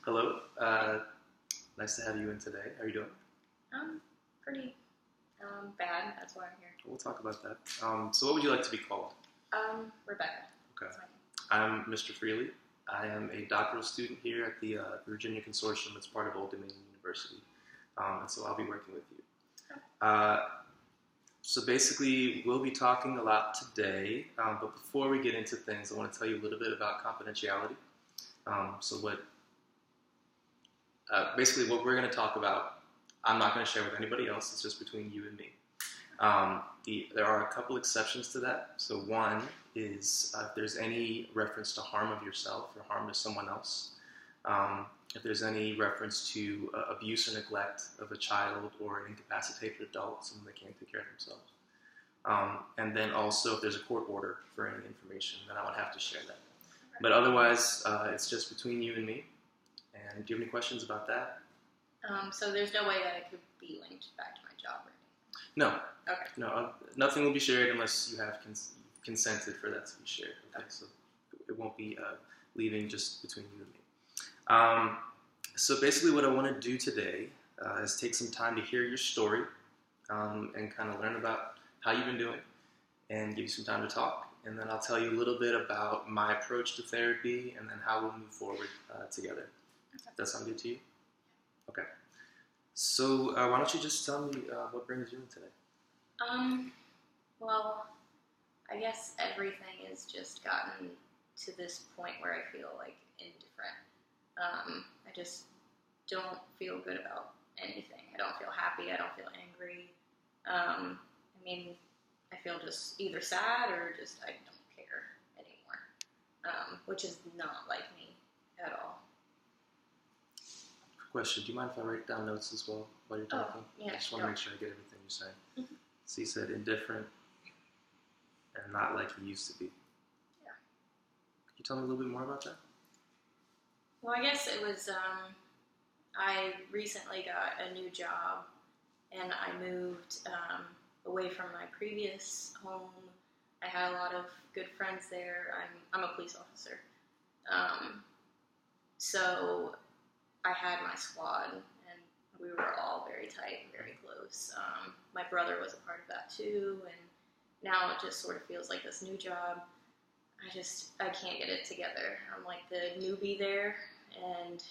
Hello. Nice to have you in today. How are you doing? Pretty bad. That's why I'm here. We'll talk about that. So, what would you like to be called? Rebecca. Okay. That's my name. I'm Mr. Freely. I am a doctoral student here at the Virginia Consortium. It's part of Old Dominion University, and so I'll be working with you. So basically, we'll be talking a lot today. But before we get into things, I want to tell you a little bit about confidentiality. So basically, what we're going to talk about, I'm not going to share with anybody else. It's just between you and me. There are a couple exceptions to that. So one is if there's any reference to harm of yourself or harm to someone else, if there's any reference to abuse or neglect of a child or an incapacitated adult, someone that can't take care of themselves. And then also if there's a court order for any information, then I would have to share that. But otherwise, it's just between you and me. And do you have any questions about that? So there's no way that it could be linked back to my job or anything? No. Okay. No, nothing will be shared unless you have consented for that to be shared. Okay, so it won't be leaving just between you and me. So basically what I want to do today is take some time to hear your story and kind of learn about how you've been doing and give you some time to talk. And then I'll tell you a little bit about my approach to therapy and then how we'll move forward together. Okay. Does that sound good to you? Okay. So why don't you just tell me what brings you in today? Well, I guess everything has just gotten to this point where I feel like indifferent. I just don't feel good about anything. I don't feel happy. I don't feel angry. I mean, I feel just either sad or just I don't care anymore, which is not like me at all. Question, do you mind if I write down notes as well while you're talking? Yeah, I just want to make sure I get everything you say. Mm-hmm. So you said indifferent and not like you used to be. Yeah. Could you tell me a little bit more about that? Well, I guess it was, I recently got a new job and I moved away from my previous home. I had a lot of good friends there. I'm a police officer. So I had my squad and we were all very tight and very close. My brother was a part of that too, and now it just sort of feels like this new job. I can't get it together. I'm like the newbie there, and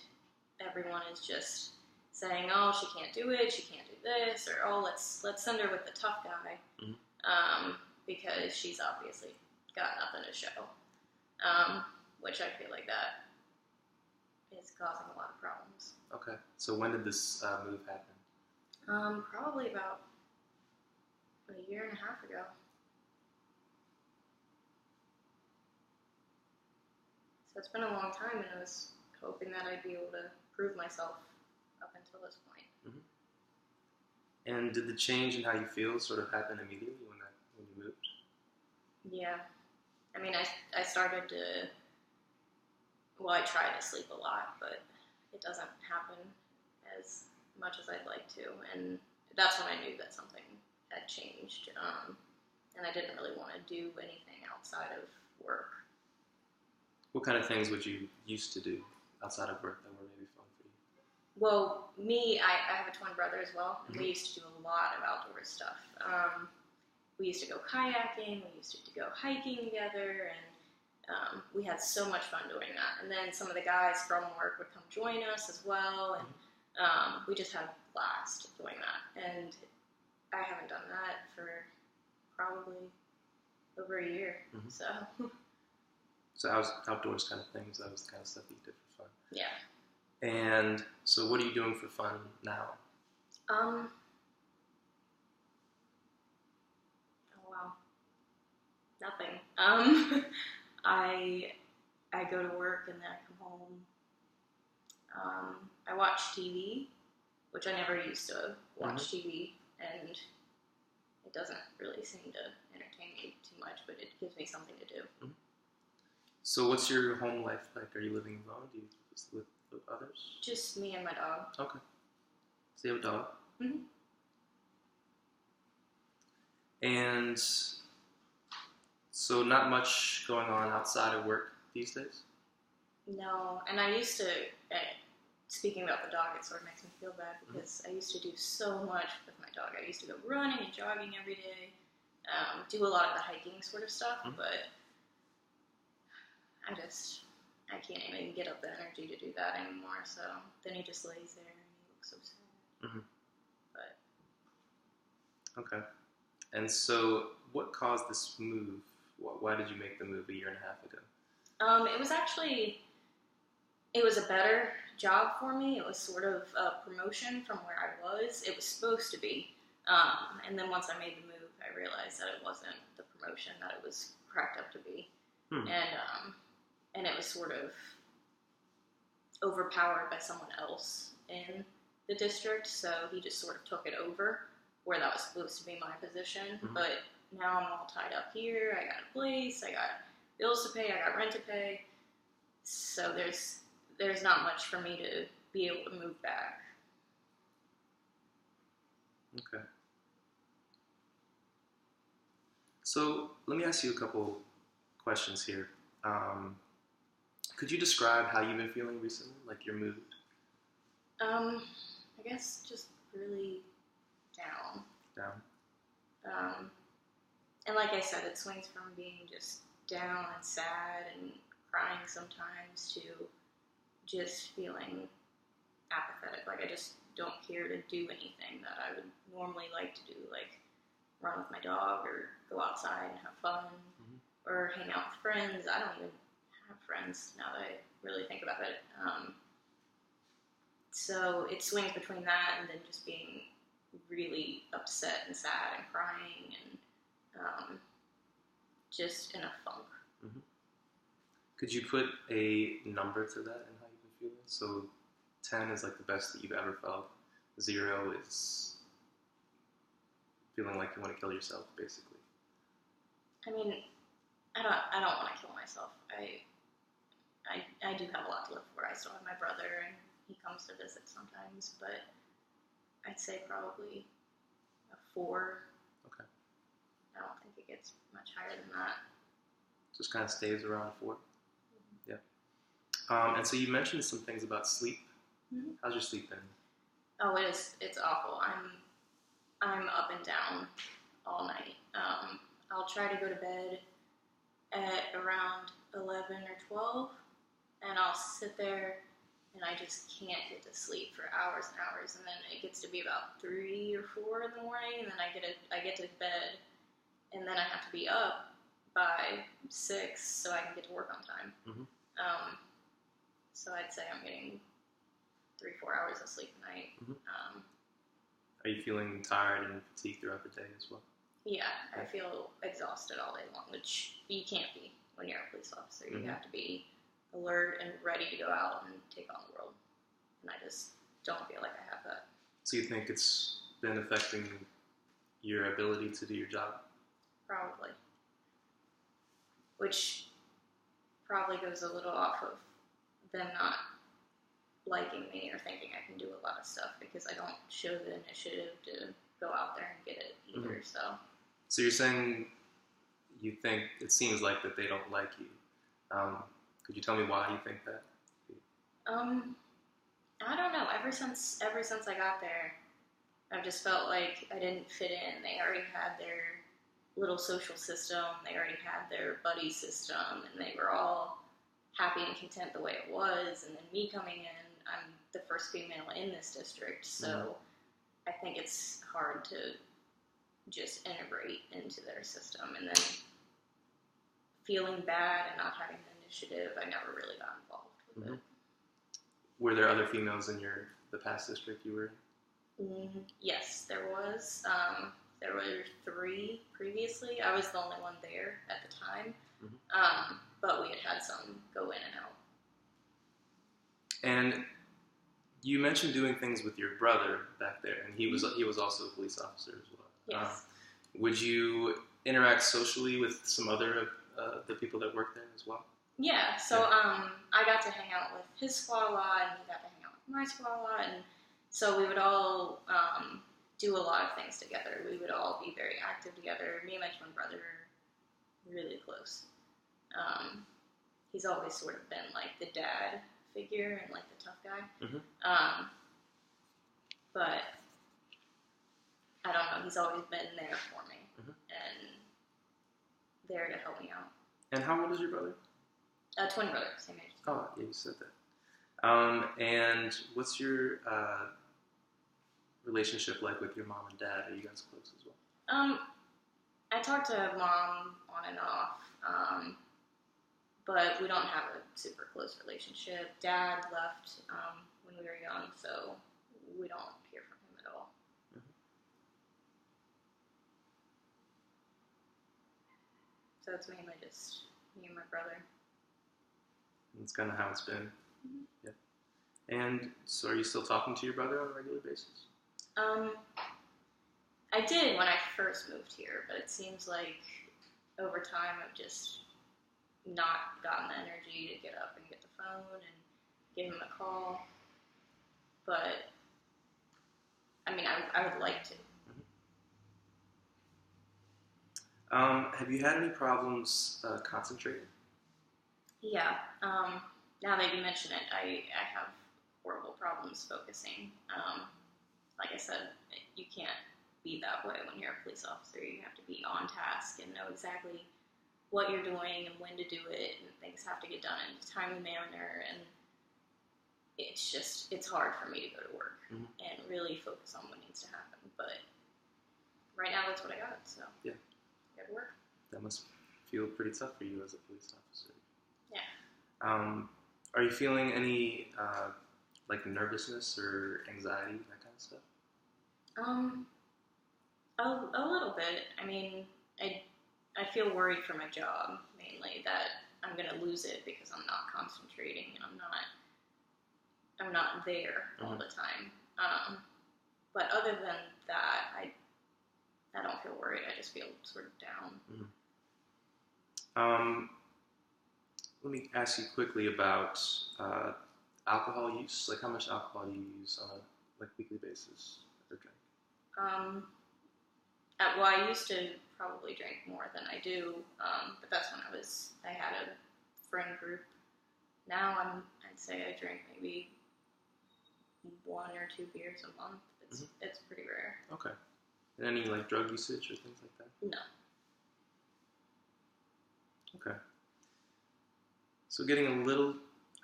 everyone is just saying, "Oh, she can't do it. She can't do this," or "Oh, let's send her with the tough guy," because she's obviously got nothing to show. Which I feel like that is causing a lot of problems. Okay. So when did this move happen? Probably about a year and a half ago. So it's been a long time, and I was hoping that I'd be able to prove myself up until this point. Mm-hmm. And did the change in how you feel sort of happen immediately when you moved? Yeah. I mean, I started to, well, I try to sleep a lot, but it doesn't happen as much as I'd like to, and that's when I knew that something had changed, and I didn't really want to do anything outside of work. What kind of things would you used to do outside of work that were maybe fun for you? Well, I have a twin brother as well, and Mm-hmm. we used to do a lot of outdoor stuff. We used to go kayaking, we used to go hiking together, and we had so much fun doing that. And then some of the guys from work would come join us as well, and we just had a blast doing that. And I haven't done that for probably over a year. Mm-hmm. So I was outdoors kind of things. That was the kind of stuff that you did for fun. yeah. And so what are you doing for fun now? Oh wow. Nothing. I go to work and then I come home. I watch TV, which I never used to watch TV, and it doesn't really seem to entertain me too much, but it gives me something to do. Mm-hmm. So what's your home life like? Are you living alone? Do you live with others? Just me and my dog. Okay. So you have a dog? Mm-hmm. And so not much going on outside of work these days? No, and I used to, speaking about the dog, it sort of makes me feel bad because I used to do so much with my dog. I used to go running and jogging every day, do a lot of the hiking sort of stuff, but I can't even get up the energy to do that anymore. So then he just lays there and he looks so sad. Mm-hmm. But Okay. And so, what caused this move? Why did you make the move a year and a half ago? It was a better job for me. It was sort of a promotion from where I was. It was supposed to be. And then once I made the move, I realized that it wasn't the promotion that it was cracked up to be. And it was sort of overpowered by someone else in the district, so he just sort of took it over where that was supposed to be my position. But now I'm all tied up here. I got a place, I got bills to pay, I got rent to pay. So there's not much for me to be able to move back. Okay. So let me ask you a couple questions here. Could you describe how you've been feeling recently, like your mood? I guess just really down. And like I said, it swings from being just down and sad and crying sometimes to just feeling apathetic. Like I just don't care to do anything that I would normally like to do, like run with my dog or go outside and have fun or hang out with friends. I don't even have friends now that I really think about it. So it swings between that and then just being really upset and sad and crying and just in a funk. Could you put a number to that and how you've been feeling? So 10 is like the best that you've ever felt. 0 is feeling like you want to kill yourself, basically. I mean, I don't want to kill myself. I do have a lot to live for. I still have my brother, and he comes to visit sometimes, but I'd say probably a 4. Okay. I don't think it gets much higher than that. Just kind of stays around 4? Yeah. And so you mentioned some things about sleep. How's your sleep been? Oh, it's awful. I'm up and down all night. I'll try to go to bed at around 11 or 12, and I'll sit there and I just can't get to sleep for hours and hours, and then it gets to be about 3 or 4 in the morning, and then I get to bed, and then I have to be up by 6 so I can get to work on time. So I'd say I'm getting 3-4 hours of sleep a night. Are you feeling tired and fatigued throughout the day as well? Yeah, I feel exhausted all day long, which you can't be when you're a police officer. You have to be alert and ready to go out and take on the world. And I just don't feel like I have that. So you think it's been affecting your ability to do your job? Probably. Which probably goes a little off of them not liking me or thinking I can do a lot of stuff because I don't show the initiative to go out there and get it either. So you're saying you think it seems like that they don't like you. Could you tell me why you think that? I don't know. Ever since I got there, I've just felt like I didn't fit in. They already had their little social system. They already had their buddy system, and they were all happy and content the way it was. And then me coming in, I'm the first female in this district, so I think it's hard to just integrate into their system. And then feeling bad and not having the initiative, I never really got involved with it. Were there other females in the past district you were in? Yes, there was. There were 3 previously. I was the only one there at the time, but we had some go in and out. And you mentioned doing things with your brother back there, and he was also a police officer as well. Yes. Would you interact socially with some other of the people that work there as well? Yeah, so I got to hang out with his squad a lot, and he got to hang out with my squad a lot, and so we would all do a lot of things together. We would all be very active together. Me and my twin brother are really close. He's always sort of been like the dad figure and like the tough guy. Mm-hmm. But I don't know. He's always been there for me and there to help me out. And how old is your brother? Twin brother, same age. Oh, yeah, you said that. And what's your relationship like with your mom and dad? Are you guys close as well? I talk to mom on and off, but we don't have a super close relationship. Dad left when we were young, so we don't hear from him at all. Mm-hmm. So it's mainly just me and my brother. That's kind of how it's been. Mm-hmm. Yeah. And so are you still talking to your brother on a regular basis? I did when I first moved here, but it seems like over time I've just not gotten the energy to get up and get the phone and give him a call. But, I mean, I would like to. Have you had any problems concentrating? Yeah. Now that you mention it, I have horrible problems focusing. Like I said, you can't be that way when you're a police officer. You have to be on task and know exactly what you're doing and when to do it, and things have to get done in a timely manner. And it's hard for me to go to work and really focus on what needs to happen. But right now, that's what I got. So yeah, go to work. That must feel pretty tough for you as a police officer. Yeah. Are you feeling any like nervousness or anxiety, that kind of stuff? A little bit. I mean, I feel worried for my job mainly that I'm gonna lose it because I'm not concentrating and I'm not there all the time. But other than that, I don't feel worried. I just feel sort of down. Let me ask you quickly about alcohol use. Like, how much alcohol do you use on a weekly basis or drink? Well, I used to probably drink more than I do, but that's when I had a friend group. Now I'd say I drink maybe 1 or 2 beers a month. It's pretty rare. Okay. And any like drug usage or things like that? No. Okay. So getting a little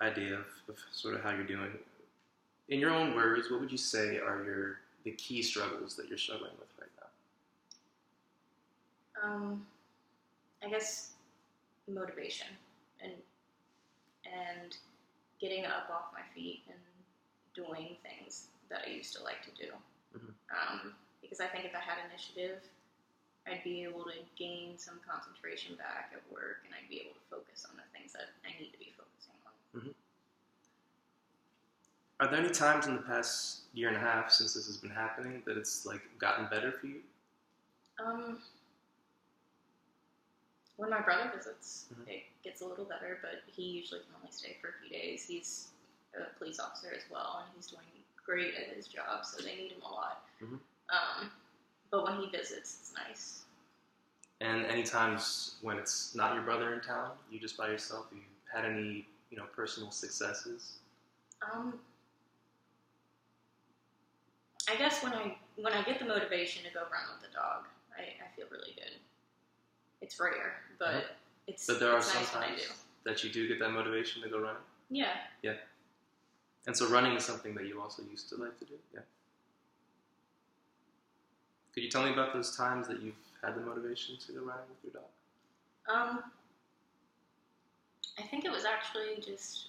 idea of sort of how you're doing. In your own words, what would you say are the key struggles that you're struggling with right now? I guess motivation and getting up off my feet and doing things that I used to like to do. Because I think if I had initiative, I'd be able to gain some concentration back at work, and I'd be able to focus on the things that I need to be focusing on. Are there any times in the past year and a half since this has been happening that it's like gotten better for you? When my brother visits, it gets a little better, but he usually can only stay for a few days. He's a police officer as well, and he's doing great at his job, so they need him a lot. But when he visits, it's nice. And any times when it's not your brother in town, you just by yourself, have you had any, personal successes? I guess when I get the motivation to go run with the dog, I feel really good. It's rare, but But there are it's some nice when I times do. that you do get that motivation to go running? Yeah. Yeah. And so running is something that you also used to like to do? Yeah. Could you tell me about those times that you've had the motivation to go running with your dog? I think it was actually just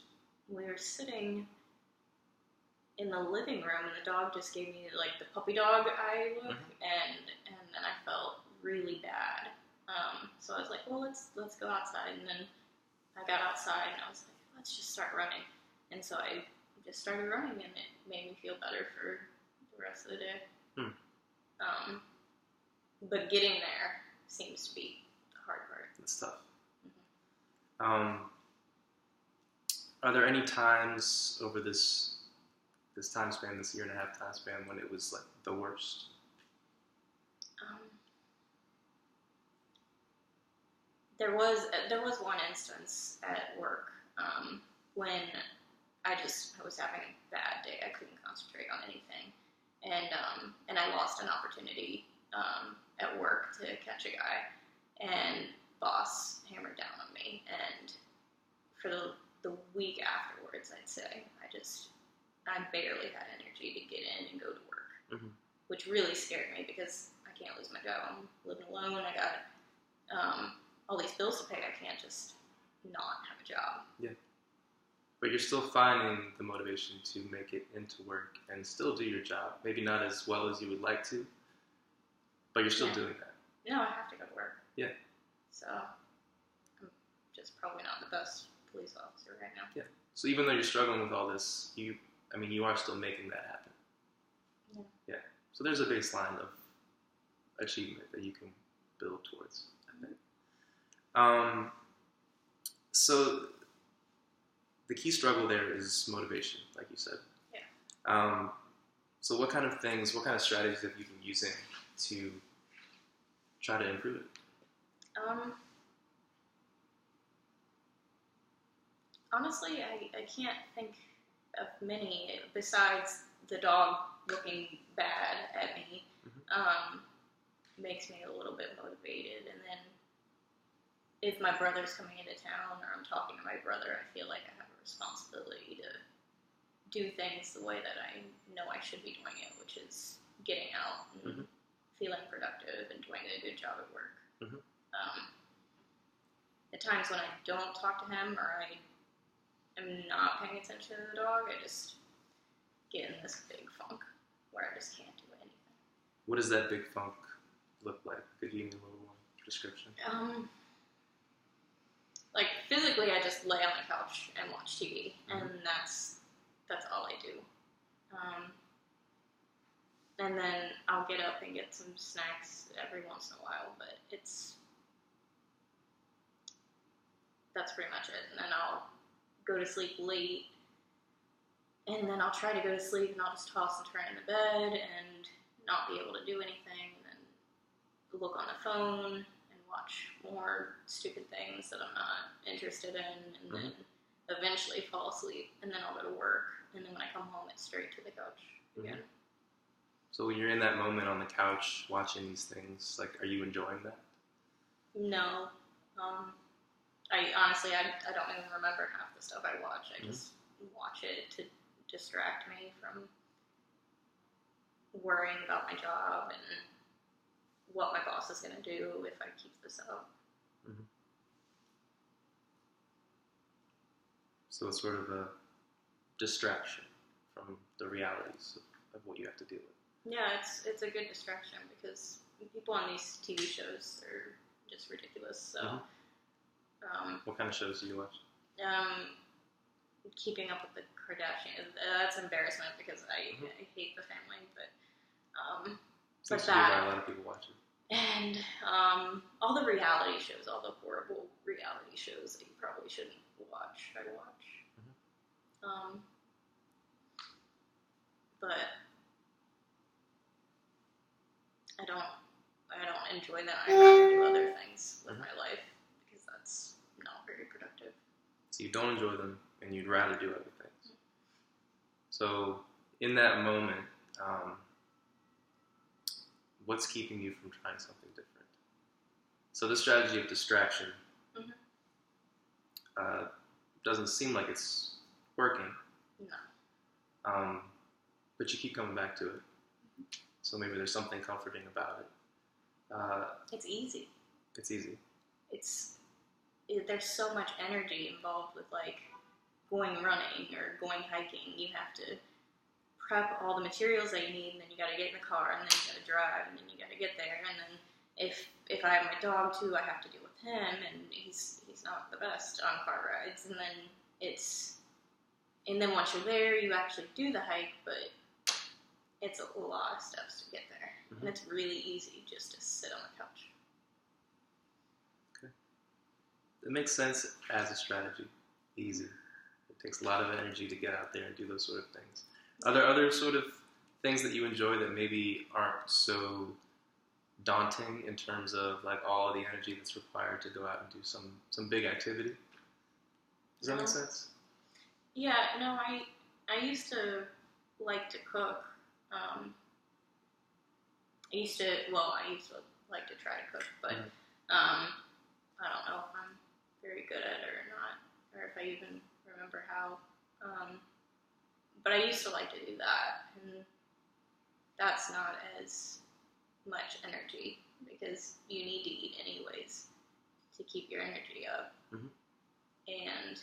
we were sitting in the living room and the dog just gave me like the puppy dog eye look, and then I felt really bad. So I was like, well, let's go outside, and then I got outside and I was like, let's just start running, and so I just started running, and it made me feel better for the rest of the day. But getting there seems to be the hard part. It's tough. Are there any times over this time span, this year and a half time span, when it was like the worst? There was one instance at work when I was having a bad day. I couldn't concentrate on anything, and I lost an opportunity at work to catch a guy, and boss hammered down on me, and for the week afterwards, I'd say I barely had energy to get in and go to work, Mm-hmm. which really scared me because I can't lose my job. I'm living alone. I got all these bills to pay. I can't just not have a job. Yeah. But you're still finding the motivation to make it into work and still do your job. Maybe not as well as you would like to, but you're still doing that. No, I have to go to work. Yeah. So I'm just probably not the best police officer right now. Yeah. So even though you're struggling with all this, you are still making that happen. Yeah. Yeah. So there's a baseline of achievement that you can build towards, I think. So the key struggle there is motivation, like you said. Yeah. So what kind of strategies have you been using to try to improve it? Honestly, I can't think of many besides the dog looking bad at me. Mm-hmm. Makes me a little bit motivated, and then if my brother's coming into town or I'm talking to my brother, I feel like I have a responsibility to do things the way that I know I should be doing it, which is getting out and Mm-hmm. feeling productive and doing a good job at work. Mm-hmm. At times when I don't talk to him or I am not paying attention to the dog, I just get in this big funk where I just can't do anything. What does that big funk look like? Could you give me a little more description? Like physically, I just lay on the couch and watch TV, Mm-hmm. and that's all I do. And then I'll get up and get some snacks every once in a while, but that's pretty much it. And then I'll go to sleep late, and then I'll try to go to sleep, and I'll just toss and turn in the bed and not be able to do anything, and then look on the phone and watch more stupid things that I'm not interested in, and then eventually fall asleep, and then I'll go to work, and then when I come home, it's straight to the couch again. So when you're in that moment on the couch watching these things, like, are you enjoying that? No. I honestly, I don't even remember half the stuff I watch. I just watch it to distract me from worrying about my job and what my boss is going to do if I keep this up. Mm-hmm. So it's sort of a distraction from the realities of what you have to deal with. Yeah, it's a good distraction because people on these TV shows are just ridiculous. So, what kind of shows do you watch? Keeping Up with the Kardashians. That's embarrassment because I hate the family, but Seems to be that, why a lot of people watch it. and all the reality shows, all the horrible reality shows that you probably shouldn't watch, I watch. But I don't enjoy that. I'd rather do other things with my life because that's not very productive. So you don't enjoy them, and you'd rather do other things. So in that moment, what's keeping you from trying something different? So this strategy of distraction doesn't seem like it's working. No. But you keep coming back to it. So maybe there's something comforting about it. It's easy. It's easy. There's so much energy involved with like going running or going hiking. You have to prep all the materials that you need, and then you got to get in the car, and then you got to drive, and then you got to get there, and then if I have my dog too, I have to deal with him, and he's not the best on car rides, and then once you're there, you actually do the hike, but it's a lot of steps to get there, and it's really easy just to sit on the couch. Okay. It makes sense as a strategy. Easy. It takes a lot of energy to get out there and do those sort of things. Are there other sort of things that you enjoy that maybe aren't so daunting in terms of like all the energy that's required to go out and do some big activity? Does that make sense? Yeah, no, I used to like to cook. I used to like to try to cook, but I don't know if I'm very good at it or not, or if I even remember how. But I used to like to do that, and that's not as much energy because you need to eat anyways to keep your energy up. Mm-hmm. And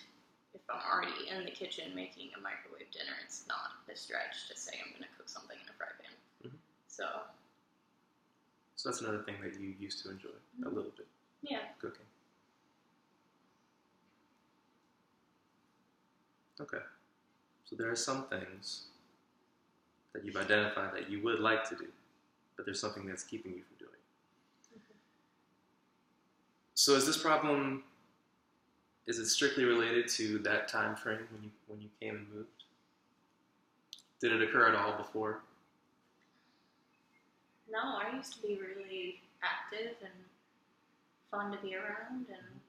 if I'm already in the kitchen making a microwave dinner, it's not a stretch to say I'm going to cook something in a fry pan. Mm-hmm. So that's another thing that you used to enjoy a little bit. Yeah. Cooking. Okay. So there are some things that you've identified that you would like to do, but there's something that's keeping you from doing it. Mm-hmm. So is this problem, is it strictly related to that time frame when you came and moved? Did it occur at all before? No, I used to be really active and fun to be around, and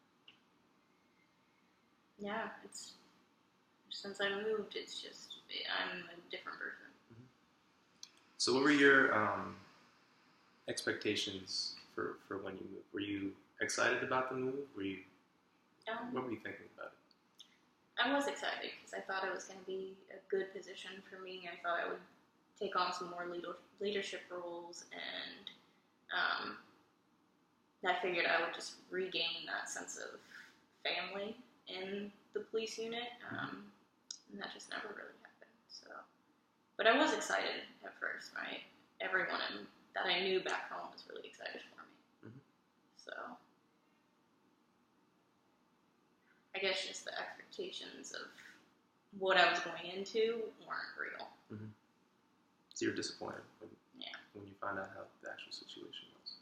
yeah, it's since I moved, it's just I'm a different person. Mm-hmm. So what were your expectations for when you moved? Were you excited about the move? What were you thinking about it? I was excited because I thought it was going to be a good position for me. I thought I would take on some more leadership roles, and I figured I would just regain that sense of family in the police unit, and that just never really happened. So, but I was excited at first, right? Everyone that I knew back home was really excited for me. Mm-hmm. So, I guess just the expectations of what I was going into weren't real. Mm-hmm. So you're disappointed when you find out how the actual situation was.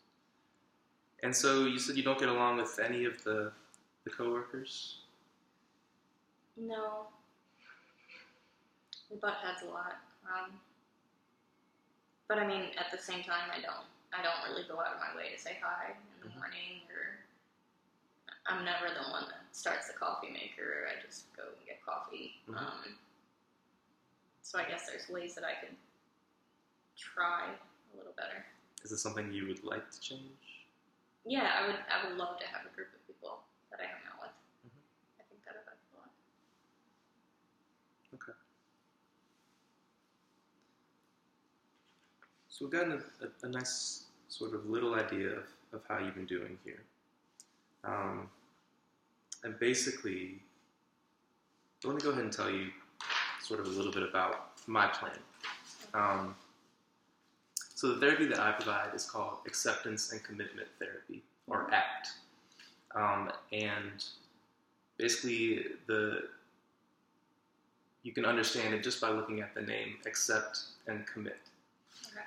And so you said you don't get along with any of the coworkers? No. We butt heads a lot. But I mean, at the same time, I don't really go out of my way to say hi in the morning, or I'm never the one that starts the coffee maker. I just go and get coffee. Mm-hmm. So I guess there's ways that I could try a little better. Is this something you would like to change? Yeah, I would love to have a group of people that I hang out with. Mm-hmm. I think that would help a lot. Okay. So we've gotten a nice sort of little idea of how you've been doing here. And basically, let me go ahead and tell you sort of a little bit about my plan. So the therapy that I provide is called Acceptance and Commitment Therapy, or ACT. And basically, you can understand it just by looking at the name, accept and commit. Okay.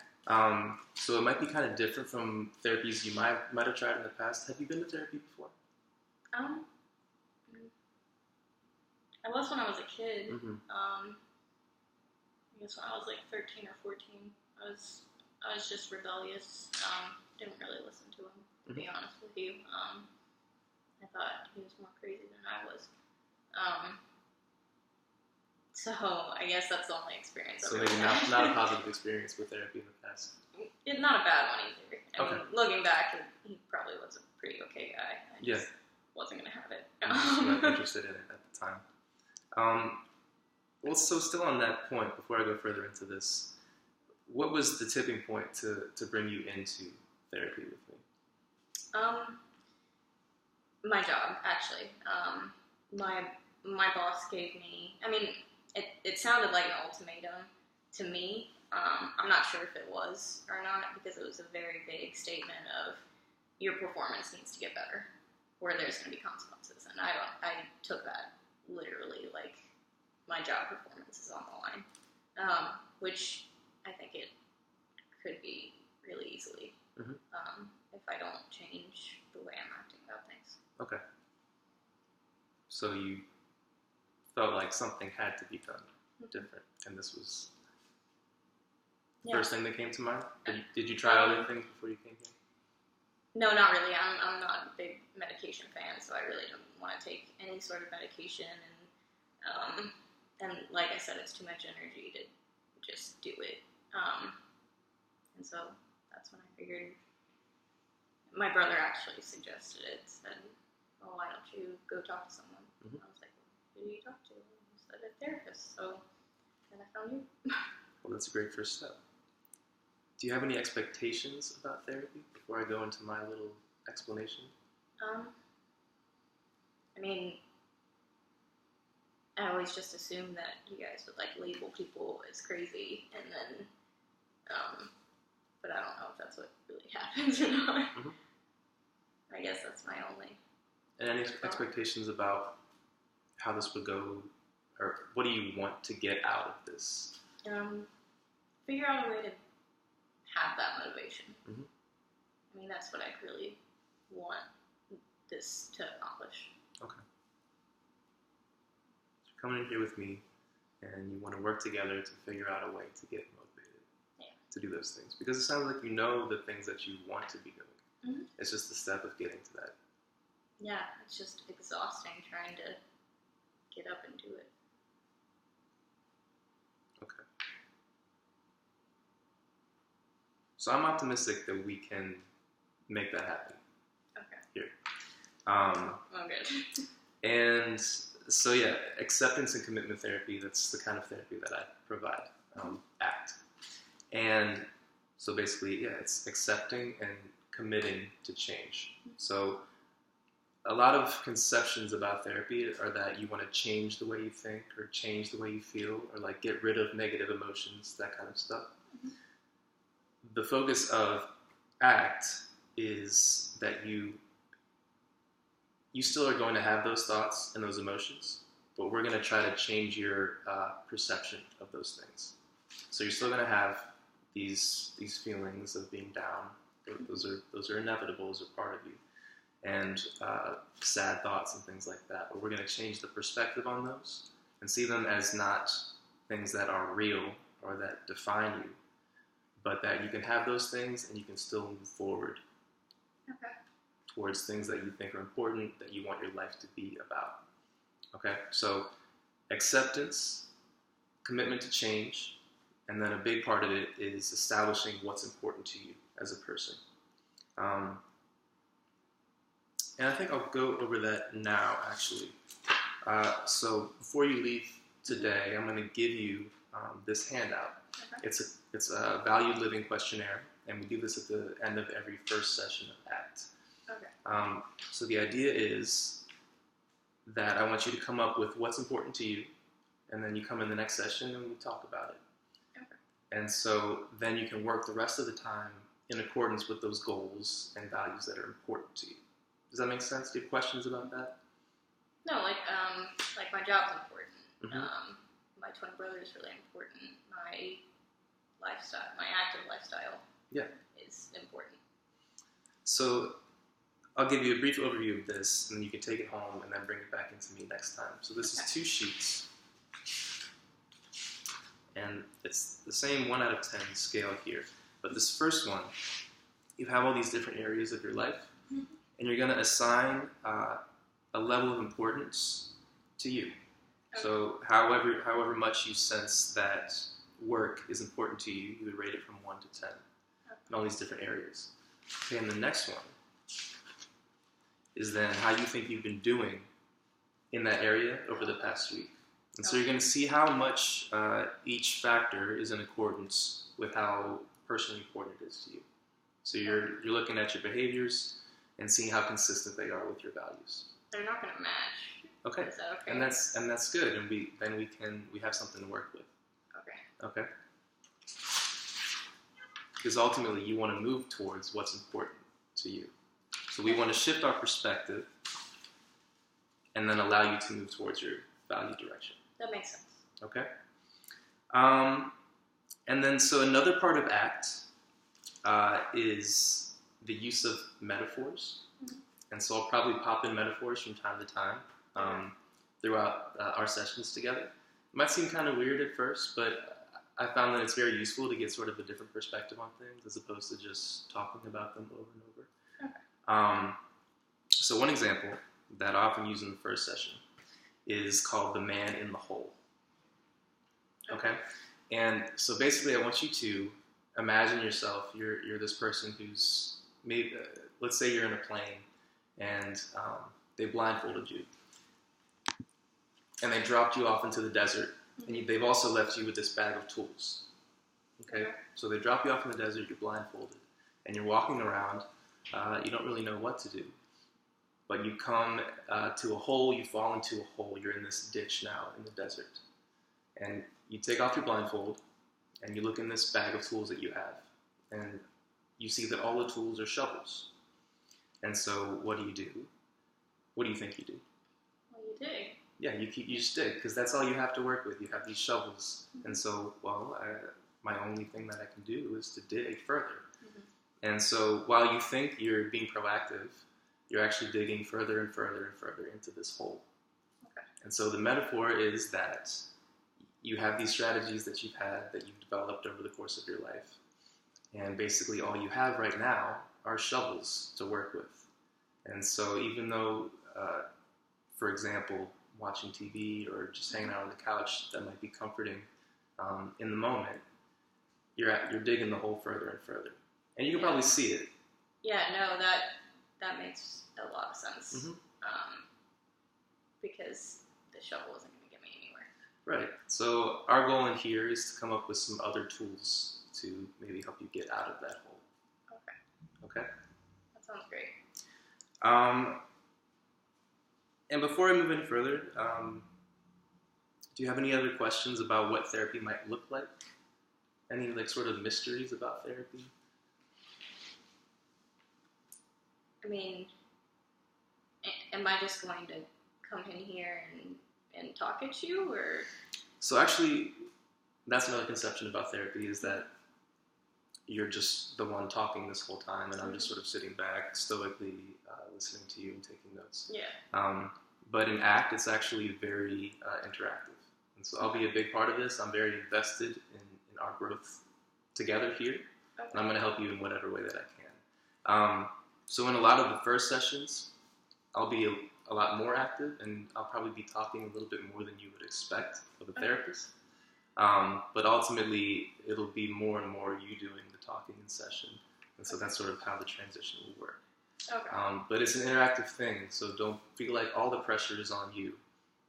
So it might be kind of different from therapies you might have tried in the past. Have you been to therapy before? I was when I was a kid. Mm-hmm. I guess when I was like 13 or 14, I was just rebellious. Didn't really listen to him, to be honest with you. I thought he was more crazy than I was. So I guess that's the only experience. So maybe not a positive experience with therapy in the past. It's not a bad one either. I Okay. mean, looking back, he probably was a pretty okay guy. I just wasn't going to have it. I'm not interested in it at the time. Well, so still on that point, before I go further into this, what was the tipping point to bring you into therapy with me? My job, actually. My boss gave me, I mean, it sounded like an ultimatum to me. I'm not sure if it was or not, because it was a very vague statement of your performance needs to get better, where there's going to be consequences. And I took that literally, like my job performance is on the line, which I think it could be really easily if I don't change the way I'm acting about things. Okay. So you felt like something had to be done different, and this was the first thing that came to mind? Did you try other things before you came here? No, not really. I'm not a big medication fan, so I really don't want to take any sort of medication. And And like I said, it's too much energy to just do it. And so that's when I figured. My brother actually suggested it. Said, "Oh, why don't you go talk to someone?" Mhm. I was like, "Who do you talk to?" He said, "A therapist." So then I found you. Well, that's a great first step. Do you have any expectations about therapy before I go into my little explanation? I mean, I always just assumed that you guys would like label people as crazy, and then, but I don't know if that's what really happens or not. Mhm. I guess that's my only. And any expectations about how this would go, or what do you want to get out of this? Figure out a way to have that motivation. Mhm. I mean, that's what I really want this to accomplish. Okay. You're coming in here with me, and you want to work together to figure out a way to get motivated to do those things. Because it sounds like you know the things that you want to be doing. Mm-hmm. It's just the step of getting to that. Yeah, it's just exhausting trying to get up and do it. Okay. So I'm optimistic that we can make that happen. Okay. Here. Oh, good. And so, yeah, acceptance and commitment therapy, that's the kind of therapy that I provide, ACT. And so basically, yeah, it's accepting and committing to change. So a lot of conceptions about therapy are that you want to change the way you think or change the way you feel or like get rid of negative emotions, that kind of stuff. Mm-hmm. The focus of ACT is that you still are going to have those thoughts and those emotions, but we're going to try to change your perception of those things. So you're still going to have these feelings of being down. Those are inevitable. Those are part of you, and sad thoughts and things like that. But we're going to change the perspective on those and see them as not things that are real or that define you, but that you can have those things and you can still move forward. Okay. Towards things that you think are important, that you want your life to be about. Okay, so acceptance, commitment to change, and then a big part of it is establishing what's important to you as a person. And I think I'll go over that now, actually. So before you leave today, I'm going to give you this handout. Okay. It's a valued living questionnaire, and we do this at the end of every first session of ACT. Okay. So the idea is that I want you to come up with what's important to you, and then you come in the next session and we talk about it. Okay. And so then you can work the rest of the time in accordance with those goals and values that are important to you. Does that make sense? Do you have questions about that? No, like my job's important. Mm-hmm. My twin brother is really important. My lifestyle, my active lifestyle, is important. So I'll give you a brief overview of this, and then you can take it home and then bring it back into me next time. So this is 2 sheets, and it's the same 1 out of 10 scale here. But this first one, you have all these different areas of your life, mm-hmm. and you're going to assign a level of importance to you. Okay. So however much you sense that work is important to you, you would rate it from 1 to 10 in all these different areas. Okay, and the next one is then how you think you've been doing in that area over the past week. And so you're going to see how much each factor is in accordance with how personally important it is to you. So you're looking at your behaviors and seeing how consistent they are with your values. They're not going to match. Okay. Is that okay? And that's good, and we have something to work with. Okay. Okay? Because ultimately you want to move towards what's important to you. So we want to shift our perspective and then allow you to move towards your value direction. That makes sense. Okay? And then so another part of ACT is the use of metaphors. Mm-hmm. And so I'll probably pop in metaphors from time to time throughout our sessions together. It might seem kind of weird at first, but I found that it's very useful to get sort of a different perspective on things as opposed to just talking about them over and over. Okay. So one example that I often use in the first session is called the man in the hole. Okay, and so basically, I want you to imagine yourself. You're this person who's maybe, let's say you're in a plane, and they blindfolded you, and they dropped you off into the desert, and they've also left you with this bag of tools. Okay, so they drop you off in the desert. You're blindfolded, and you're walking around. You don't really know what to do, but you come to a hole. You fall into a hole. You're in this ditch now in the desert, and you take off your blindfold, and you look in this bag of tools that you have, and you see that all the tools are shovels. And so, what do? What do you think you do? Well, you dig. Yeah, you just dig, because that's all you have to work with. You have these shovels, and so, my only thing that I can do is to dig further. And so, while you think you're being proactive, you're actually digging further and further and further into this hole. Okay. And so, the metaphor is that you have these strategies that you've had, that you've developed over the course of your life. And basically all you have right now are shovels to work with. And so even though, for example, watching TV or just hanging out on the couch, that might be comforting in the moment, you're digging the hole further and further. And you can probably see it. Yeah, no, that makes a lot of sense. Because the shovel isn't going to get me anywhere. Right. So our goal in here is to come up with some other tools to maybe help you get out of that hole. Okay? That sounds great. And before I move any further, do you have any other questions about what therapy might look like? Any sort of mysteries about therapy? I mean, am I just going to come in here and talk at you, or? So actually, that's another conception about therapy, is that you're just the one talking this whole time, and I'm just sort of sitting back, stoically listening to you and taking notes. Yeah. But in ACT, it's actually very interactive. And so I'll be a big part of this. I'm very invested in our growth together here, and I'm going to help you in whatever way that I can. So in a lot of the first sessions, I'll be a lot more active, and I'll probably be talking a little bit more than you would expect of a therapist. But ultimately, it'll be more and more you doing the talking in session. And so that's sort of how the transition will work. Okay. But it's an interactive thing, so don't feel like all the pressure is on you.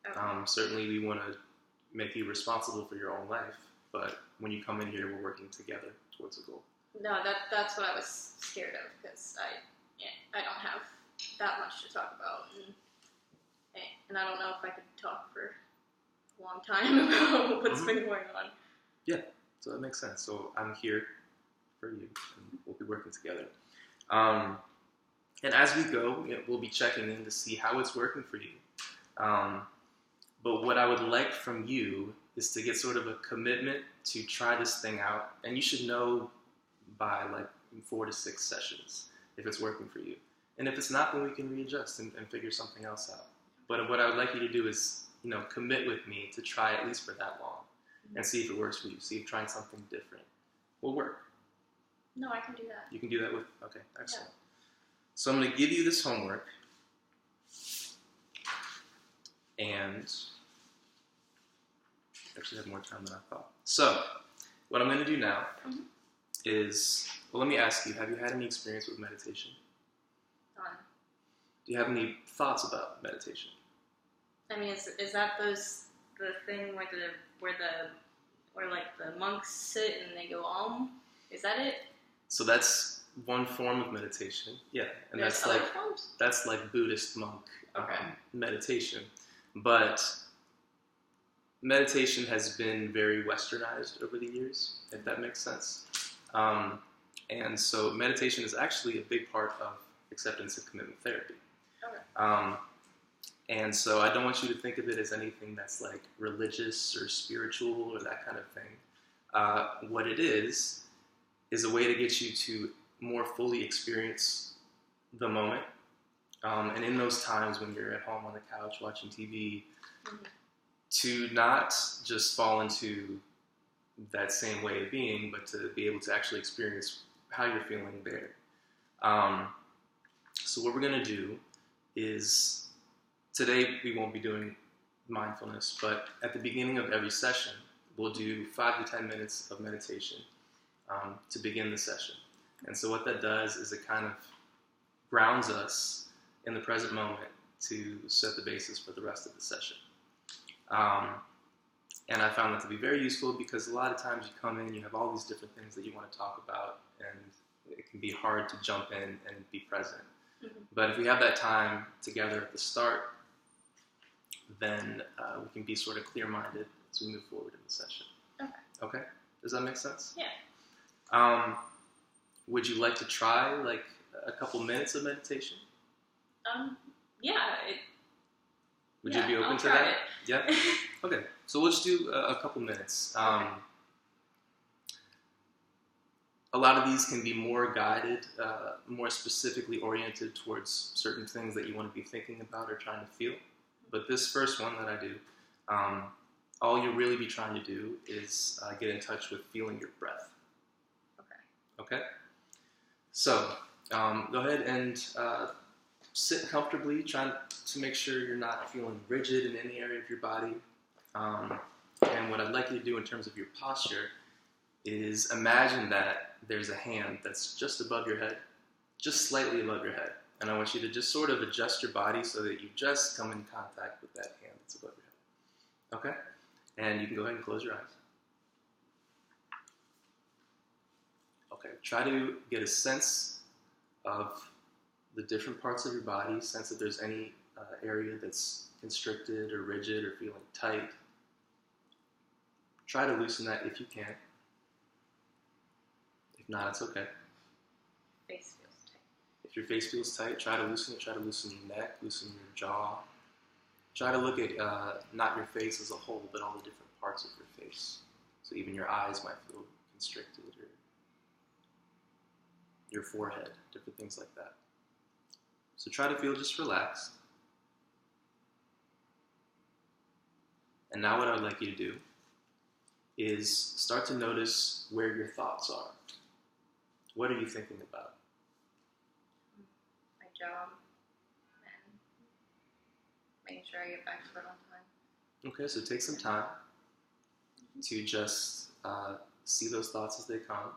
Okay. Certainly, we want to make you responsible for your own life, but when you come in here, we're working together towards a goal. No, that's what I was scared of, because I don't have that much to talk about, and I don't know if I could talk for a long time about what's been going on. Yeah, so that makes sense. So I'm here for you, and we'll be working together. And as we go, we'll be checking in to see how it's working for you. But what I would like from you is to get sort of a commitment to try this thing out, and you should know by 4 to 6 sessions if it's working for you. And if it's not, then we can readjust and figure something else out. But what I would like you to do is, commit with me to try at least for that long and see if it works for you. See if trying something different will work. No, I can do that. You can do that with, okay, excellent. Yeah. So I'm going to give you this homework, and I actually have more time than I thought. So what I'm going to do now is, let me ask you, have you had any experience with meditation? None. Do you have any thoughts about meditation? I mean, is that the thing where the monks sit and they go Is that it? So that's one form of meditation. Yeah, and There's other forms? That's like Buddhist monk meditation. But meditation has been very westernized over the years, if that makes sense. And so meditation is actually a big part of acceptance and commitment therapy. Okay. And so I don't want you to think of it as anything that's like religious or spiritual or that kind of thing. What it is a way to get you to more fully experience the moment. And in those times when you're at home on the couch watching TV, to not just fall into that same way of being, but to be able to actually experience how you're feeling there. So what we're going to do is, today we won't be doing mindfulness, but at the beginning of every session, we'll do 5 to 10 minutes of meditation to begin the session. And so what that does is it kind of grounds us in the present moment to set the basis for the rest of the session. And I found that to be very useful because a lot of times you come in, you have all these different things that you want to talk about, and it can be hard to jump in and be present. Mm-hmm. But if we have that time together at the start, then we can be sort of clear-minded as we move forward in the session. Okay? Does that make sense? Yeah. Would you like to try like a couple minutes of meditation? Yeah. Would you be open to that? Yeah? Okay. So we'll just do a couple minutes. A lot of these can be more guided, more specifically oriented towards certain things that you want to be thinking about or trying to feel. But this first one that I do, all you'll really be trying to do is get in touch with feeling your breath. Okay? So go ahead and sit comfortably, trying to make sure you're not feeling rigid in any area of your body. And what I'd like you to do in terms of your posture is imagine that there's a hand that's just above your head, just slightly above your head. And I want you to just sort of adjust your body so that you just come in contact with that hand that's above your head. Okay? And you can go ahead and close your eyes. Okay, try to get a sense of the different parts of your body, sense if there's any area that's constricted or rigid or feeling tight. Try to loosen that if you can. If not, it's okay. Face feels tight. If your face feels tight, try to loosen it. Try to loosen your neck, loosen your jaw. Try to look at not your face as a whole, but all the different parts of your face. So even your eyes might feel constricted, or your forehead, different things like that. So try to feel just relaxed. And now what I'd like you to do is start to notice where your thoughts are. What are you thinking about? My job and making sure I get back to work on time. Okay, so take some time to just see those thoughts as they come.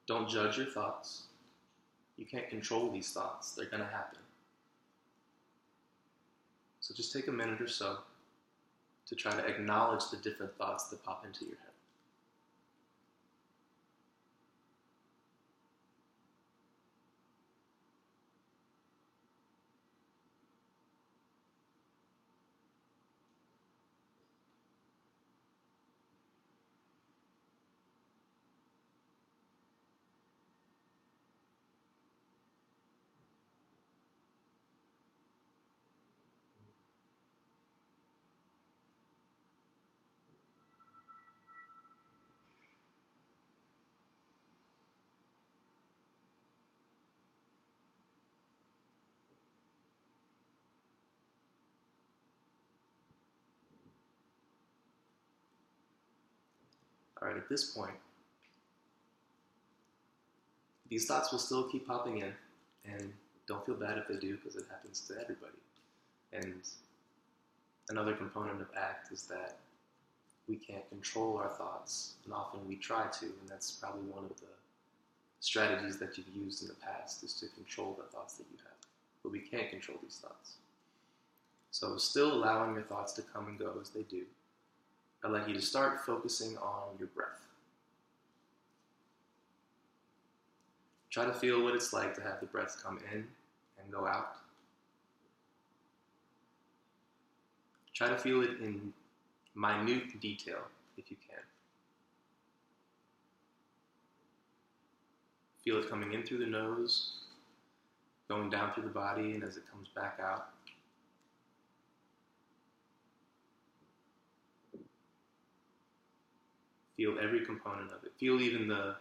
Don't judge your thoughts. You can't control these thoughts. They're going to happen. So just take a minute or so to try to acknowledge the different thoughts that pop into your head. All right, at this point, these thoughts will still keep popping in, and don't feel bad if they do, because it happens to everybody. And another component of ACT is that we can't control our thoughts, and often we try to, and that's probably one of the strategies that you've used in the past, is to control the thoughts that you have. But we can't control these thoughts. So still allowing your thoughts to come and go as they do, I'd like you to start focusing on your breath. Try to feel what it's like to have the breath come in and go out. Try to feel it in minute detail, if you can. Feel it coming in through the nose, going down through the body, and as it comes back out. Feel every component of it. Feel even the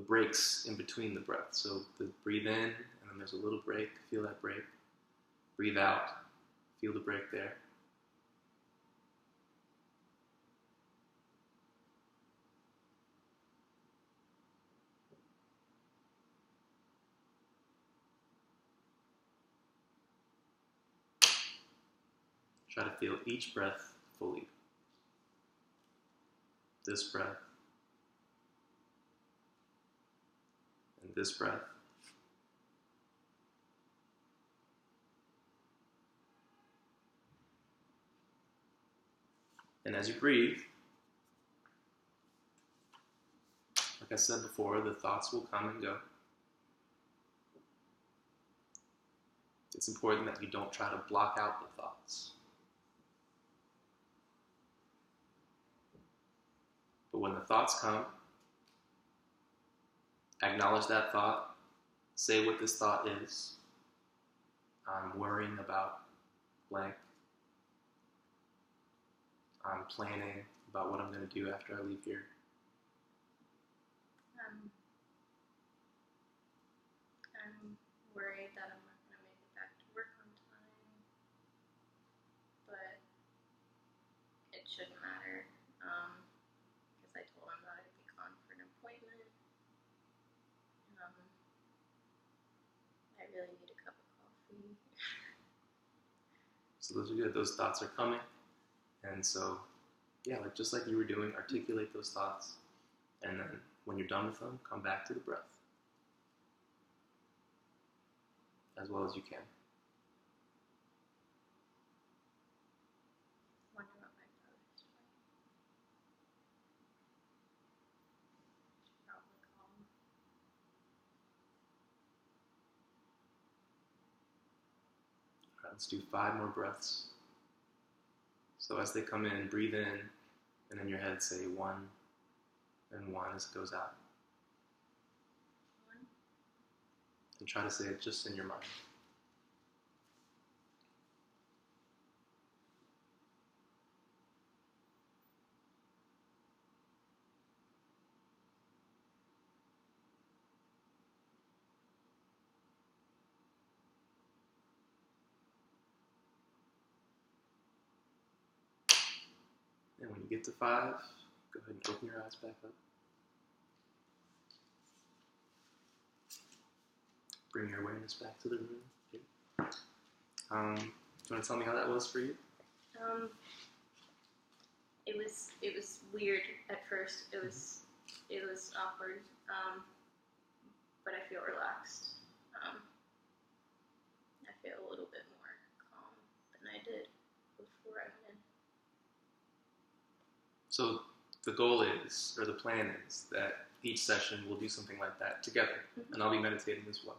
breaks in between the breaths. So breathe in, and then there's a little break. Feel that break. Breathe out. Feel the break there. Try to feel each breath fully. this breath, and this breath. And as you breathe, like I said before, the thoughts will come and go. It's important that you don't try to block out the thoughts. But when the thoughts come, acknowledge that thought. Say what this thought is. I'm worrying about blank. I'm planning about what I'm going to do after I leave here. I'm worried that I'm not going to make it back to work on time, but it shouldn't matter because I told him that I'd be gone for an appointment. I really need a cup of coffee. So those are good. Those thoughts are coming. And so, yeah, just like you were doing, articulate those thoughts. And then when you're done with them, come back to the breath as well as you can. Wonder what my brother's doing. Should probably call him. All right, let's do 5 more breaths. So as they come in, breathe in, and in your head say 1 and 1 as it goes out. 1. And try to say it just in your mind. And when you get to 5, go ahead and open your eyes back up. Bring your awareness back to the room. Okay. Do you want to tell me how that was for you? It was weird at first. It was awkward. But I feel relaxed. I feel a little bit more calm than I did before I went in. So the goal is, or the plan is, that each session we'll do something like that together. And I'll be meditating as well.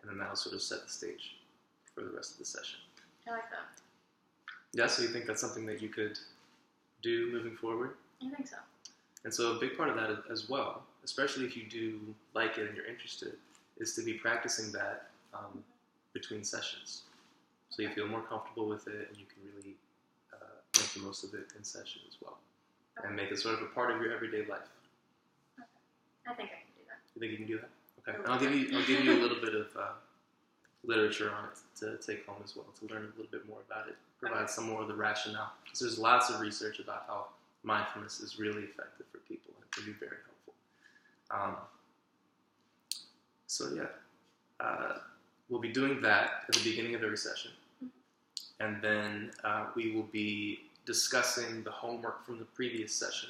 And then that'll sort of set the stage for the rest of the session. I like that. Yeah, so you think that's something that you could do moving forward? I think so. And so a big part of that as well, especially if you do like it and you're interested, is to be practicing that between sessions. So you feel more comfortable with it and you can really make the most of it in session as well. Okay. And make it sort of a part of your everyday life. Okay. I think I can do that. You think you can do that? Okay. And I'll give you a little bit of literature on it to take home as well, to learn a little bit more about it, provide some more of the rationale. Because there's lots of research about how mindfulness is really effective for people and can be very helpful. We'll be doing that at the beginning of every session. And then we will be discussing the homework from the previous session.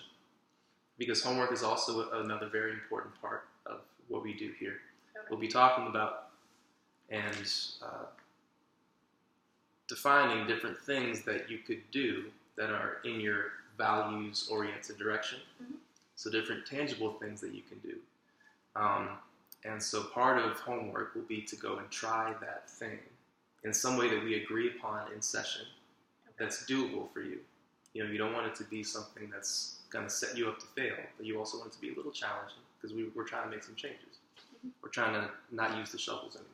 Because homework is also another very important part of what we do here. Okay. We'll be talking about and defining different things that you could do that are in your values-oriented direction. So different tangible things that you can do. And so part of homework will be to go and try that thing in some way that we agree upon in session that's doable for you. You know, you don't want it to be something that's going to set you up to fail, but you also want it to be a little challenging because we're trying to make some changes. We're trying to not use the shovels anymore.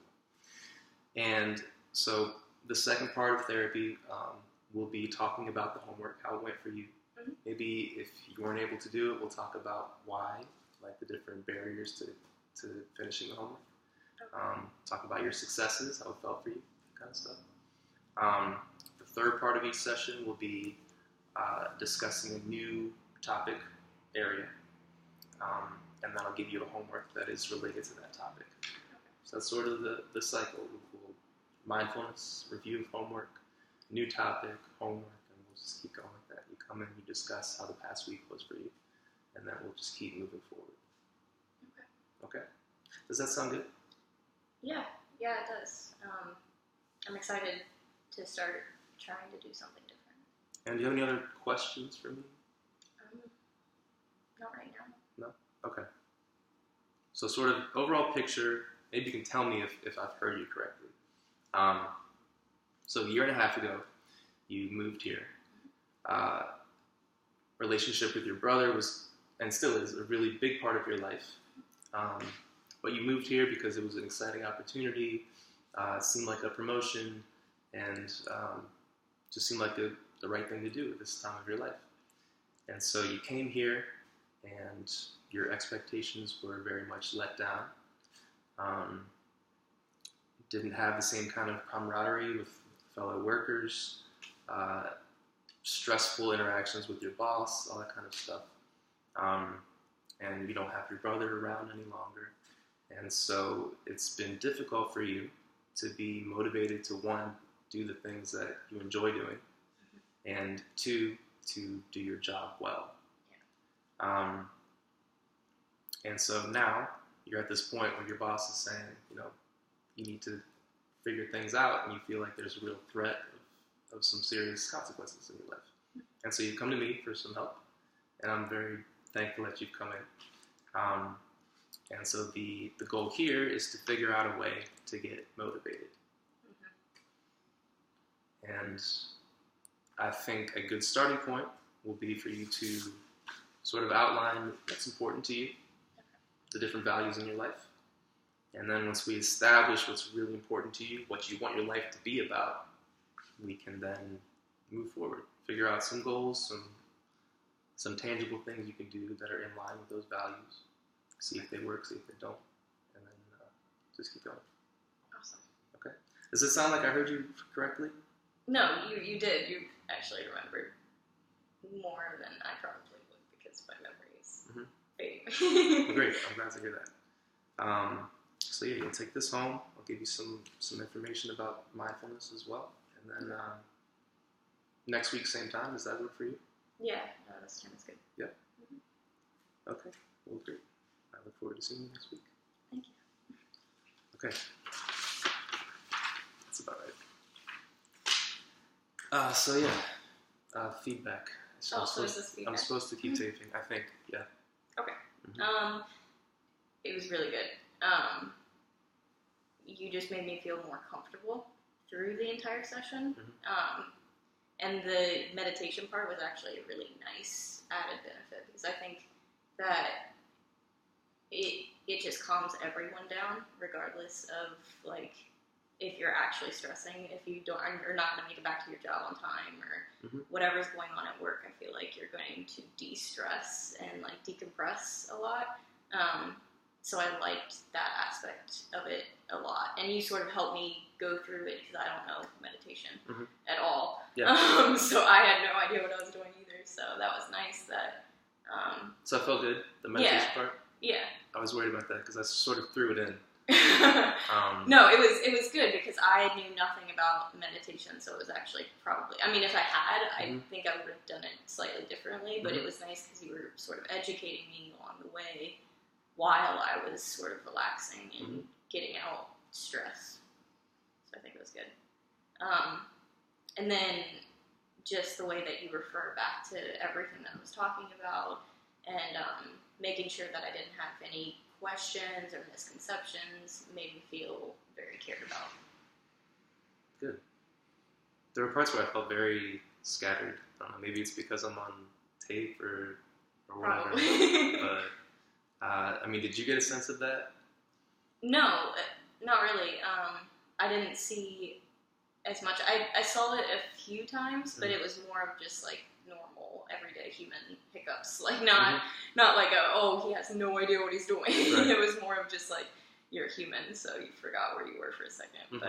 And so the second part of therapy will be talking about the homework, how it went for you. Maybe if you weren't able to do it, we'll talk about why, like the different barriers to finishing the homework. Talk about your successes, how it felt for you, that kind of stuff. The third part of each session will be discussing a new topic area, and then I'll give you a homework that is related to that topic. So that's sort of the cycle. We'll mindfulness, review of homework, new topic, homework, and we'll just keep going with that. You come in, you discuss how the past week was for you, and then we'll just keep moving forward. Okay. Does that sound good? Yeah, it does. I'm excited to start trying to do something different. And do you have any other questions for me? Not right now. No? Okay. So sort of overall picture, maybe you can tell me if I've heard you correctly. So a year and a half ago, you moved here. Relationship with your brother was, and still is, a really big part of your life. But you moved here because it was an exciting opportunity, it seemed like a promotion, and just seemed like the right thing to do at this time of your life. And so you came here, and your expectations were very much let down. Didn't have the same kind of camaraderie with fellow workers, stressful interactions with your boss, all that kind of stuff. And you don't have your brother around any longer. And so it's been difficult for you to be motivated to, one, do the things that you enjoy doing, and two, to do your job well. And so now you're at this point where your boss is saying, you need to figure things out, and you feel like there's a real threat of some serious consequences in your life. And so you come to me for some help, and I'm very thankful that you've come in. And so the goal here is to figure out a way to get motivated. And I think a good starting point will be for you to sort of outline what's important to you, the different values in your life. And then once we establish what's really important to you, what you want your life to be about, we can then move forward, figure out some goals, some tangible things you can do that are in line with those values. See if they work, see if they don't, and then just keep going. Awesome. Okay. Does it sound like I heard you correctly? No, you did. You actually remembered more than I probably would because my memory is fading. Great. I'm glad to hear that. So yeah, you'll take this home. I'll give you some information about mindfulness as well, and then next week, same time. Does that work for you? Yeah, no, this time is good. Yeah. Okay. Well, great. I look forward to seeing you next week. Thank you. Okay. That's about right. So yeah, feedback. So so is this feedback? I'm supposed to keep taping, I think. Yeah. Okay. It was really good. You just made me feel more comfortable through the entire session. And the meditation part was actually a really nice added benefit because I think that it just calms everyone down, regardless of like if you're actually stressing, if you're not going to make it back to your job on time or whatever's going on at work. I feel like you're going to de-stress and like decompress a lot. So I liked that aspect of it a lot, and you sort of helped me go through it because I don't know meditation at all. Yeah. So I had no idea what I was doing either. So that was nice. That. So I felt good. The meditation part. Yeah. I was worried about that because I sort of threw it in. No, it was good because I knew nothing about meditation, so it was actually probably. I mean, if I had, I think I would have done it slightly differently. But it was nice because you were sort of educating me along the way while I was sort of relaxing and getting out stress. So I think it was good. And then just the way that you refer back to everything that I was talking about, and making sure that I didn't have any questions or misconceptions made me feel very cared about. Good. There were parts where I felt very scattered. Maybe it's because I'm on tape or whatever. But I mean, did you get a sense of that? No, not really. I didn't see as much. I saw it a few times, but it was more of just like normal, everyday human hiccups. Like not like he has no idea what he's doing. Right. It was more of just like you're human, so you forgot where you were for a second.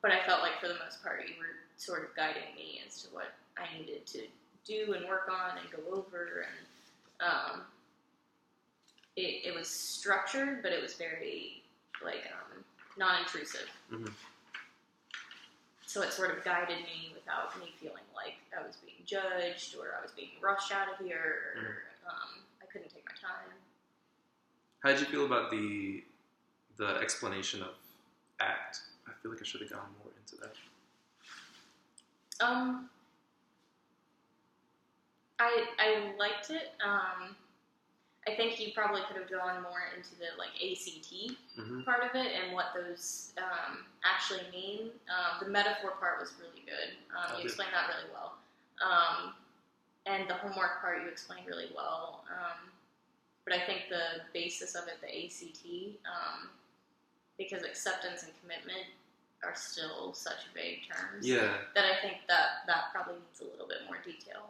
But I felt like for the most part you were sort of guiding me as to what I needed to do and work on and go over, and it was structured, but it was very like non-intrusive. So it sort of guided me without me feeling like I was being judged or I was being rushed out of here or I couldn't take my time. How did you feel about the explanation of ACT? I feel like I should have gone more into that. I liked it. I think you probably could have gone more into the like ACT part of it and what those actually mean. The metaphor part was really good. You explained that really well. And the homework part you explained really well. But I think the basis of it, the ACT, because acceptance and commitment are still such vague terms. Yeah. That I think that probably needs a little bit more detail.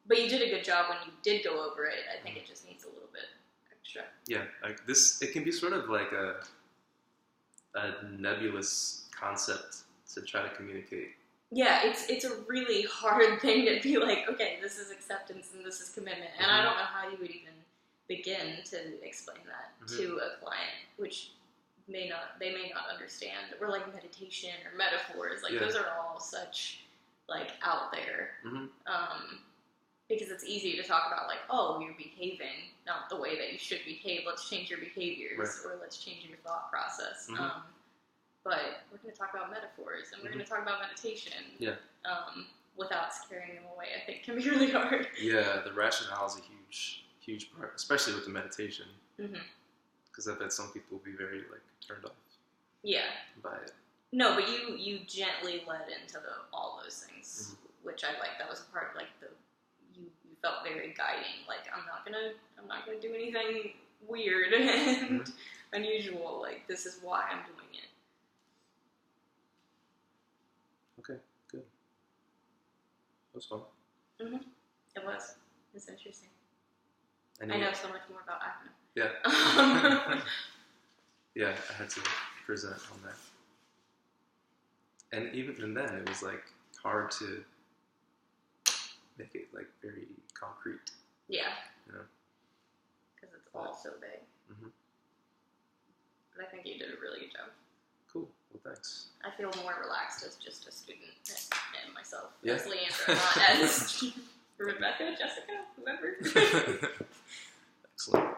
But you did a good job when you did go over it. I think it just needs a little bit extra. Yeah, like this, it can be sort of like a nebulous concept to try to communicate. Yeah, it's a really hard thing to be like, okay, this is acceptance and this is commitment, and I don't know how you would even begin to explain that to a client, which they may not understand, or like meditation or metaphors, like those are all such like out there. Because it's easy to talk about like, oh, you're behaving not the way that you should behave. Let's change your behaviors, or let's change your thought process. But we're going to talk about metaphors, and we're going to talk about meditation. Without scaring them away, I think can be really hard. Yeah, the rationale is a huge part, especially with the meditation. Because I bet some people will be very like turned off. Yeah. By it. No, but you gently led into all those things, which I like. That was a part of like you felt very guiding. Like I'm not gonna do anything weird and unusual. Like this is why I'm doing it. Okay, good. That was fun. It was. It's interesting. I know so much more about acne. Yeah. Yeah, I had to present on that. And even then, it was like hard to make it like very concrete. Yeah. You know? Because it's all so big. But I think you did a really good job. Cool. Well, thanks. I feel more relaxed as just a student and myself. Yeah. As Leandra, not as Rebecca, Jessica, whoever. Excellent.